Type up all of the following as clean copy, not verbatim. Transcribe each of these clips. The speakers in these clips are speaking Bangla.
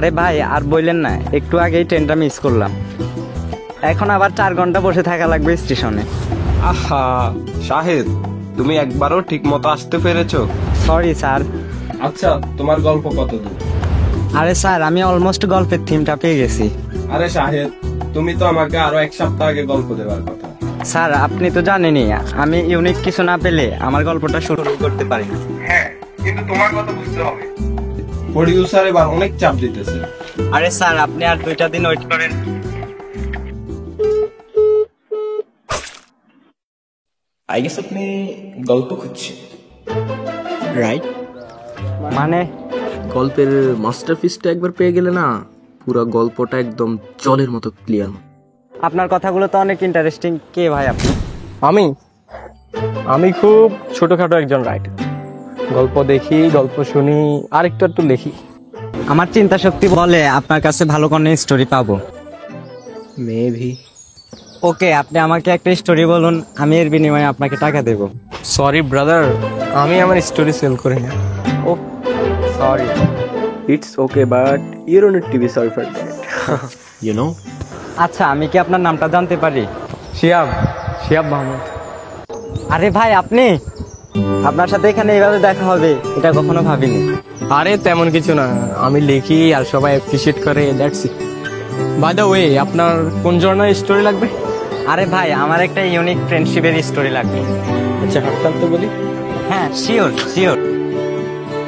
আরে ভাই আর বললেন না, একটু আগেই ট্রেনটা মিস করলাম। এখন আবার 4 ঘন্টা বসে থাকা লাগবে স্টেশনে। আহা শাহেদ, তুমি একবারও ঠিক মতো আসতে পেরেছো? Sorry sir. আচ্ছা, তোমার গল্প কত দূর? আরে স্যার, আমি অলমোস্ট গল্পের থিমটা পেয়ে গেছি। আরে শাহেদ, তুমি তো আমাকে আরো 1 সপ্তাহ আগে গল্প দেওয়ার কথা। স্যার আপনি তো জানেনই, আমি ইউনিক কিছু না পেলে আমার গল্পটা শুরু করতে পারি না। হ্যাঁ, কিন্তু তোমার কথা বুঝতে হবে, প্রডিউসার এবার অনেক চাপ দিতেছে। আরে স্যার, আপনি আর 2টা দিন ওয়েট করেন। আই গেস আপনি গল্প খুঁজছেন, রাইট? মানে গল্পের মাস্টারপিসটা একবার পেয়ে গেলে না, পুরো গল্পটা একদম জলের মতো ক্লিয়ার। আপনার কথাগুলো তো অনেক ইন্টারেস্টিং। কে ভাই আপনি? আমি খুব ছোটখাটো একজন রাইটার। গল্প দেখি, গল্প শুনি, আর একটু লিখি। আমার চিন্তা শক্তি বলে আপনার কাছে ভালো কোনো স্টোরি পাবো। মেবি। ওকে, আপনি আমাকে একটা স্টোরি বলুন, আমি এর বিনিময়ে আপনাকে টাকা দেব। সরি ব্রাদার, আমি আমার স্টোরি সেল করি না। Oh sorry. It's okay, but you don't need to be sorry for that, you know. আচ্ছা, আমি কি আপনার নামটা জানতে পারি? শিয়াব মাহমুদ। আরে ভাই, আপনি? আপনার সাথে এখানে এইভাবে দেখা হবে এটা কখনো ভাবিনি। আরে তেমন কিছু না, আমি লিখি আর সবাই অ্যাপ্রিশিয়েট করে, that's it. By the way, আপনার কোন ধরনের স্টোরি লাগবে? আরে ভাই, আমার একটা ইউনিক ফ্রেন্ডশিপের স্টোরি লাগবে। আচ্ছা, হাটতাল তো বলি। হ্যাঁ, শিওর শিওর।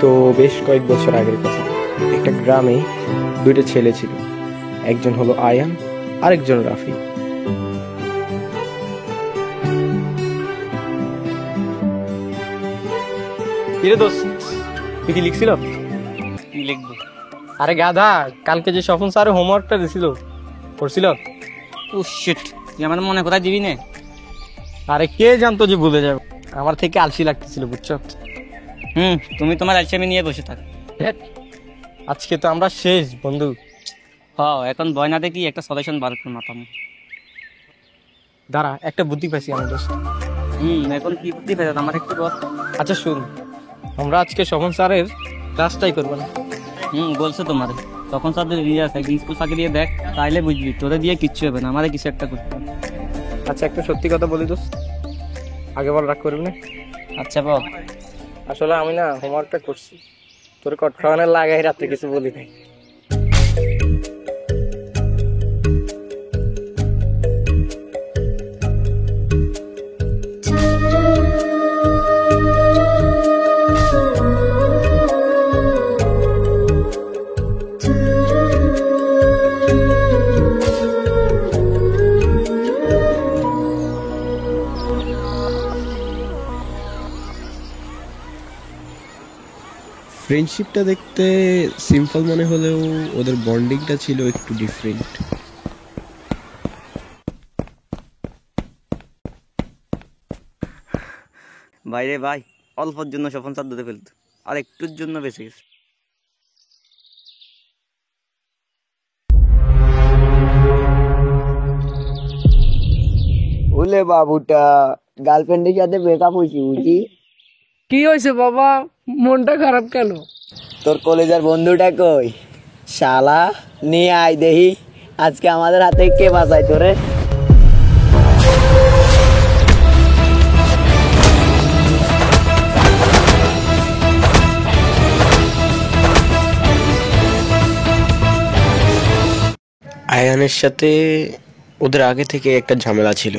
তো বেশ কয়েক বছর আগের কথা, একটা গ্রামে 2টা ছেলে ছিল। একজন হলো আয়ান, আরেকজন রাফি। কিরে দোস্ত, তুই কি লিখছিল? কি লিখবো? আরে গাধা, কালকে যে স্বপন স্যার হোমওয়ার্কটা দিছিল, পড়ছিল? ও শিট, তুই আমার মনে কথা দিবি না? আরে কে জানতো যে ভুলে যাবে? আমার থেকে আলসি লাগতেছিল, বুঝছো? তুমি তোমার আলসেমি নিয়ে বসে থাক। আজকে তো আমরা শেষ বন্ধু। হ্যাঁ, এখন ভয় না দেখি একটা সলিউশন বার করে মাতাম। দাঁড়া, একটা বুদ্ধি পাইছি আমার দোস্ত। এখন কি বুদ্ধি পেয়ে আমার একটু বল। আচ্ছা শুন, আমরা আজকে স্বপন স্যারের ক্লাসটাই করবো না। বলছে তোমার তখন সাথে নিয়ে আসে, একদিন স্কুল ফাঁকি দিয়ে দেখ, তাইলে বুঝবি তোদের দিয়ে কিচ্ছু হবে না, আমাদের কিছু একটা করতে হবে। আচ্ছা, একটা সত্যি কথা বলি দোস্ত, আগে বল, রাগ করবি না? আচ্ছা বল। আসলে আমি না হোমওয়ার্কটা করছি, তোর কটখানের লাগাই রাত্রে কিছু বলি নাই। ফ্রেন্ডশিপটা দেখতে সিম্পল মনে হলেও ওদের বন্ডিংটা ছিল একটু ডিফারেন্ট। বাইরে ভাই, অল্পর জন্য স্বপন চার ধরে ফেলতো, আর একটুর জন্য বেঁচে গেছে। ওলে বাবুটা গার্লফ্রেন্ডের সাথে ব্রেকআপ হয়েছি বুঝি। কি হয়েছে বাবা, মনটা খারাপ কেন? তোর কলেজের বন্ধুটা কই? শালা নিয়ে আয় দেহি, আজকে আমাদের হাতে কে বাঁচায় তোরে। আয়ানের সাথে ওদের আগে থেকে একটা ঝামেলা ছিল।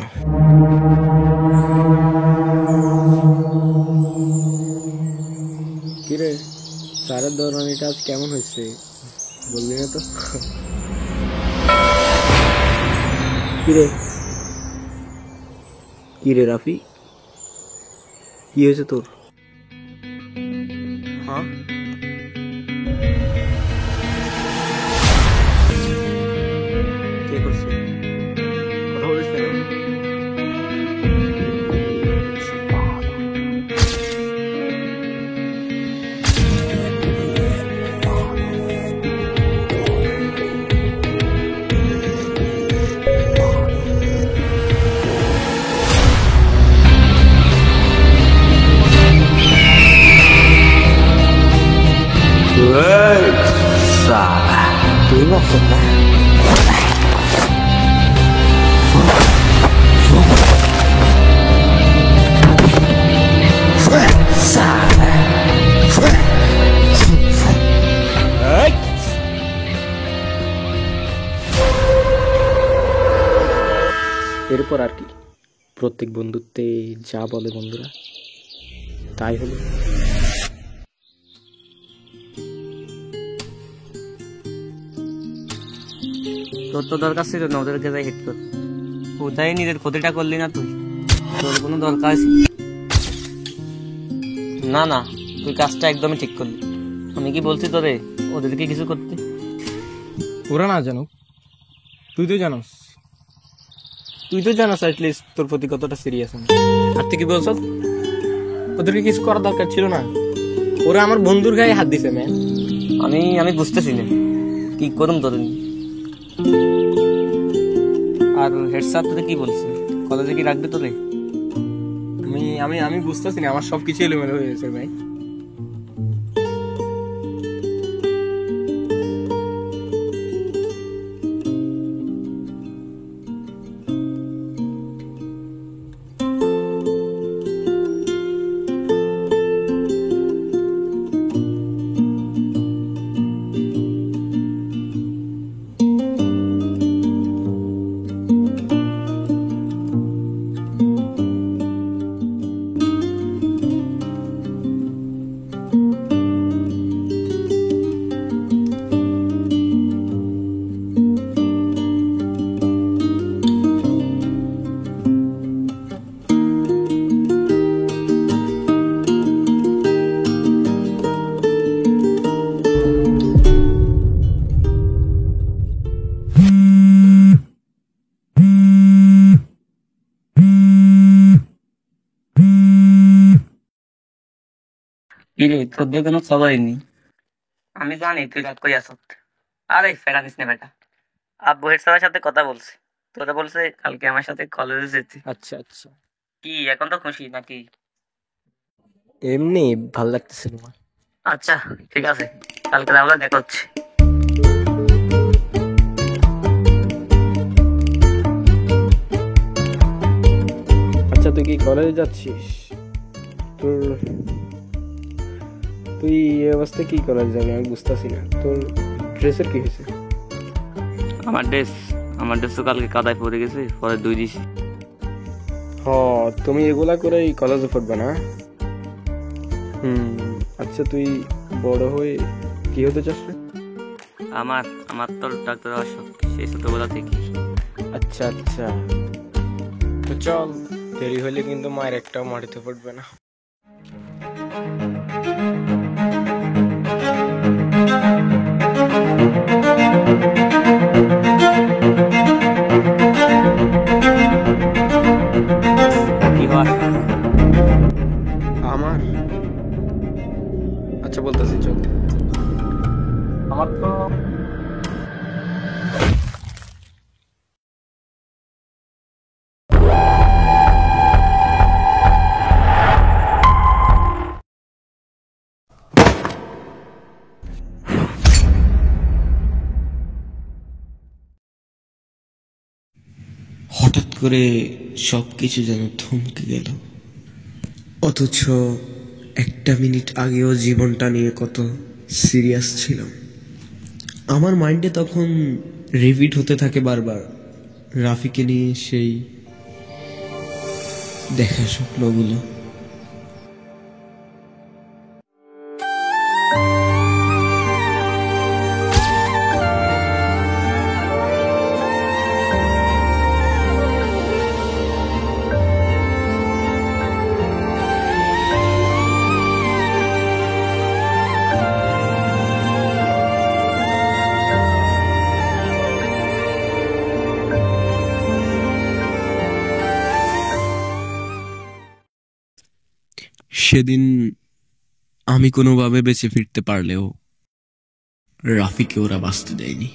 কিরে, স্যারের দৌড়ানিটা আজ কেমন হয়েছে বললি না তো? কিরে রাফি, কি হয়েছে তোর? হ্যাঁ, কে করছে? কথা বলিস কেন? তোমরা? এরপর আর কি, প্রত্যেক বন্ধুত্বে যা বলে বন্ধুরা তাই হলো। তোর তো দরকার ছিল না ওদেরকে যাই হিট কর, কোথায় নিজের ক্ষতিটা করলি না তুই? তোর কোনো দরকার ছিল না। না, তুই কাজটা একদমই ঠিক করলি। আমি কি বলছি তোরে ওদেরকে কিছু করতে? ওরা না জানুক, তুই তো জানোস, অ্যাটলিস্ট তোর প্রতি কতটা সিরিয়াস আমি। আর তুই কি বলছ? ওদেরকে কিছু করার দরকার ছিল না, ওরা আমার বন্ধুর গায়ে হাত দিছে ম্যান। আমি বুঝতেছি না কি করুম তোর। আর হেড স্যার তোরে কি বলছে? কলেজে কি রাখবে তোরে? আমি বুঝতেছি না, আমার সবকিছু এলোমেলো হয়ে গেছে ভাই। কিরে তোর দিয়ে কোনো খবরই নেই। আমি জানি তুই রাত করে আসত। আরে ফেরা নিস না বেটা, আব্বু হেড স্যারের সাথে কথা বলছে, তোরা বলছে কালকে আমার সাথে কলেজে যেতে। আচ্ছা আচ্ছা, কি এখন তো খুশি নাকি? এমনি ভাল লাগতেছে তোমার? আচ্ছা ঠিক আছে, কালকে তাহলে দেখা হচ্ছে। আচ্ছা, তুই কি কলেজে যাচ্ছিস? তুই এই অবস্থায় কি কলেজে যাবি আমি বুঝতেছি না। তোর ড্রেসের কি হয়েছে? আমার ড্রেস তো কালকে কাদায় পড়ে গেছে, পরে ধুই দিছি। তুমি এগুলা করেই কলেজে পড়বে না? আচ্ছা, তুই বড় হয়ে কি হতে চাস রে? আমার তো ডাক্তার হওয়ার শখ, সেই ছোটবেলা থেকে। আচ্ছা আচ্ছা, তো চল, দেরি হলে কিন্তু মায়ের একটাও মাটিতে পড়বে না। কি হয় আমার? আচ্ছা বলতেছি, চল। আমার তো হঠাৎ করে সবকিছু যেন থমকে গেল, অথচ একটা মিনিট আগেও জীবনটা নিয়ে কত সিরিয়াস ছিলাম। আমার মাইন্ডে তখন রিপিট হতে থাকে বারবার রাফিকে নিয়ে সেই দেখা স্বপ্নগুলো। সেদিন আমি কোনোভাবে বেঁচে ফিরতে পারলেও রাফিকে ওরা বাঁচতে দেয়নি।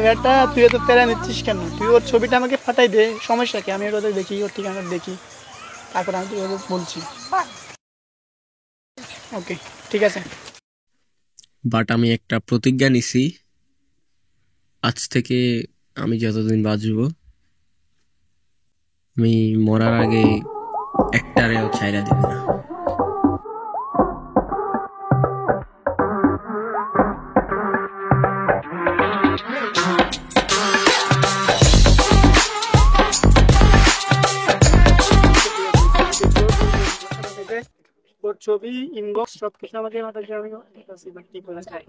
বেটা তুই এত প্যারা নিচ্ছিস কেন? তুই ওর ছবিটা আমাকে ফাটাই দে, সমস্যা কি? আমি ওর দেখি, ওর ঠিকানা দেখি, তারপর আমি তুই বলছি। ওকে ঠিক আছে। বাট আমি একটা প্রতিজ্ঞা নিছি, আজ থেকে আমি যতদিন বাঁচব আমি মরার আগে একটারেও ছাইরা দিব না। ওর ছবি ইনবক্স সব কিছু আমাকে মাথায় আমি ঠিক করে খাই।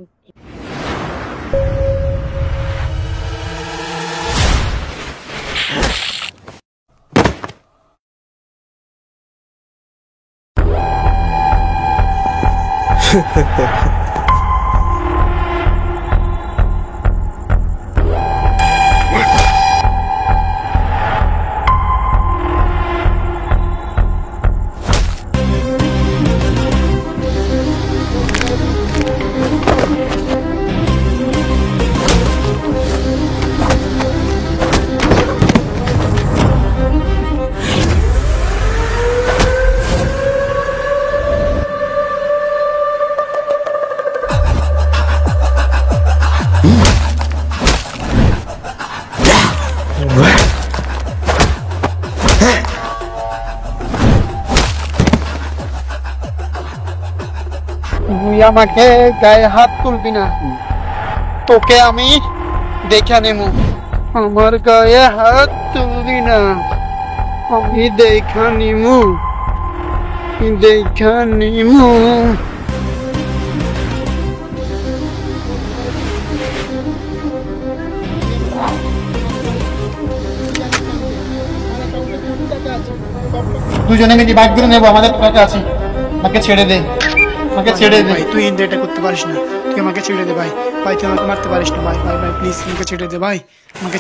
তুই আমাকে গায়ে হাত তুলবি না, তোকে আমি দেখে নেব। আমার গায়ে হাত তুলবি না, আমি দেখা নিমু, দেখা নিমু। দুজনে মিলে বাইক করে নেবো, আমাদের টাকা আছে। আমাকে ছেড়ে দে, আমাকে ছেড়ে দে। তুই এটা করতে পারিস না, তুই আমাকে ছেড়ে দে ভাই। ভাই তুই আমাকে মারতে পারিস না ভাই, ভাই ভাই প্লিজ আমাকে ছেড়ে দে ভাই, আমাকে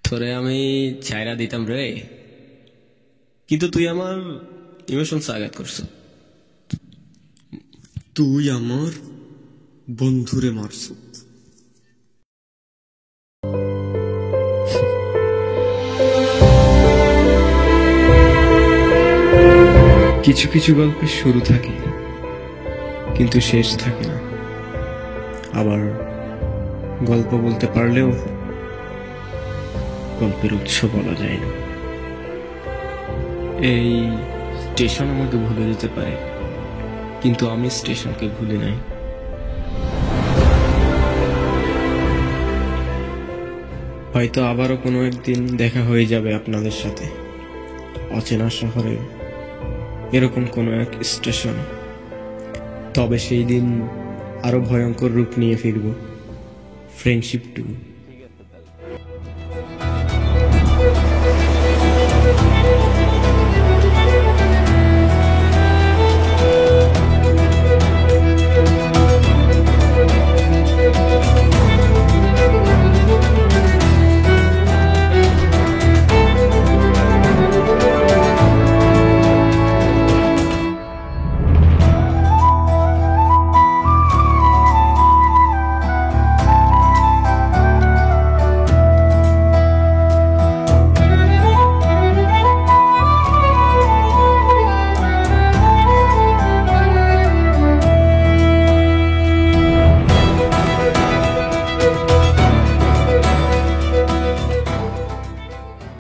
তোরে আমি ছাইরা দিতাম রে, কিন্তু তুই আমার ইমোশনস আঘাত করছ। তুই আমার বন্ধুরে মারছ। কিছু কিছু গল্পের শুরু থাকে কিন্তু শেষ থাকে না, আবার গল্প বলতে পারলেও গল্পের উৎস বলা যায় না। এই স্টেশন আমাকে ভুলে যেতে পারে, কিন্তু আমি স্টেশনকে ভুলি নাই। হয়তো আবারও কোনো একদিন দেখা হয়ে যাবে আপনাদের সাথে অচেনা শহরে, এরকম কোনো এক স্টেশনে। তবে সেই দিন আরো ভয়ঙ্কর রূপ নিয়ে ফিরব। ফ্রেন্ডশিপ 2।